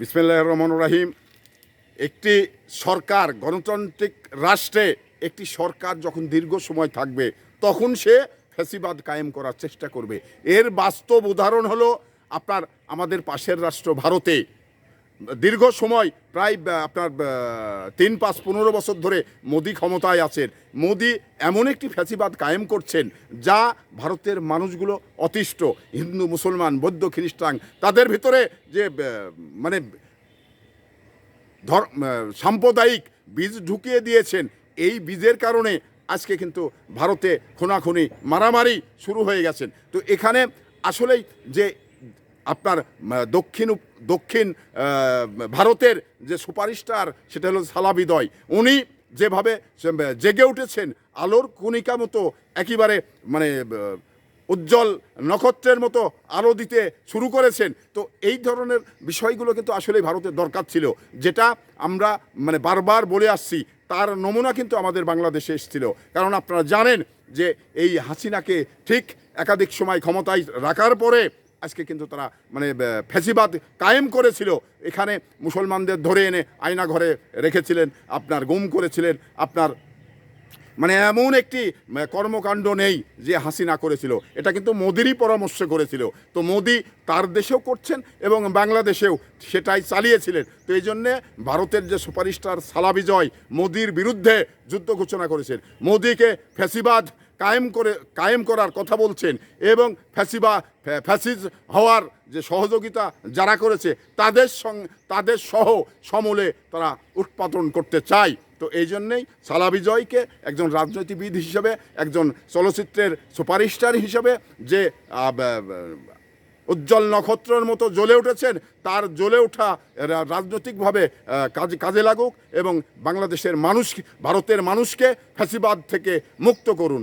বিসমিল্লাহির রহমানির রহিম। একটি সরকার, গণতান্ত্রিক রাষ্ট্রে একটি সরকার যখন দীর্ঘ সময় থাকবে তখন সে ফ্যাসিবাদ কায়েম করার চেষ্টা করবে। এর বাস্তব উদাহরণ হলো আমাদের পাশের রাষ্ট্র ভারতে দীর্ঘ সময় প্রায় আপনার 3, 5, 15 বছর ধরে মোদি ক্ষমতায় আছেন। মোদি এমন একটি ফ্যাসিবাদ কায়েম করছেন যা ভারতের মানুষগুলো অতিষ্ঠ। হিন্দু, মুসলমান, বৌদ্ধ, খ্রিস্টান তাদের ভিতরে যে মানে সাম্প্রদায়িক বীজ ঢুকিয়ে দিয়েছেন। এই বীজের কারণে আজকে কিন্তু ভারতে খুনাখুনি, মারামারি শুরু হয়ে গেছেন। তো এখানে আসলেই যে আপনার দক্ষিণ ভারতের যে সুপারস্টার সেটা হলো সালাবিদয়, উনি যেভাবে জেগে উঠেছেন আলোর কণিকা মতো, একেবারে মানে উজ্জ্বল নক্ষত্রের মতো আলো দিতে শুরু করেছেন। তো এই ধরনের বিষয়গুলো কিন্তু আসলেই ভারতের দরকার ছিল, যেটা আমরা মানে বারবার বলে আসছি। তার নমুনা কিন্তু আমাদের বাংলাদেশে এসেছিল। কারণ আপনারা জানেন যে এই হাসিনাকে ঠিক একাধিক সময় ক্ষমতায় রাখার পরে আজকে কিন্তু তারা মানে ফ্যাসিবাদ কায়েম করেছিল। এখানে মুসলমানদের ধরে এনে আয়না ঘরে রেখেছিলেন, আপনার গুম করেছিলেন, আপনার মানে এমন একটি কর্মকাণ্ড নেই যে হাসিনা করেছিল। এটা কিন্তু মোদিরই পরামর্শ করেছিল। তো মোদি তার দেশেও করছেন এবং বাংলাদেশেও সেটাই চালিয়েছিলেন। তো এই জন্যে ভারতের যে সুপারস্টার সালাবিজয় মোদির বিরুদ্ধে যুদ্ধ ঘোষণা করেছেন, মোদিকে ফ্যাসিবাদ কায়েম করার কথা বলছেন এবং ফ্যাসিজ হওয়ার যে সহযোগিতা যারা করেছে তাদের সহ সমূলে তারা উৎপাদন করতে চায়। তো এই জন্যেই সালাবিজয়কে একজন রাজনীতিবিদ হিসেবে, একজন চলচ্চিত্রের সুপারস্টার হিসেবে যে উজ্জ্বল নক্ষত্রের মতো জ্বলে উঠেছেন, তার জ্বলে ওঠা রাজনৈতিকভাবে কাজে লাগুক এবং বাংলাদেশের মানুষ, ভারতের মানুষকে ফ্যাসিবাদ থেকে মুক্ত করুন।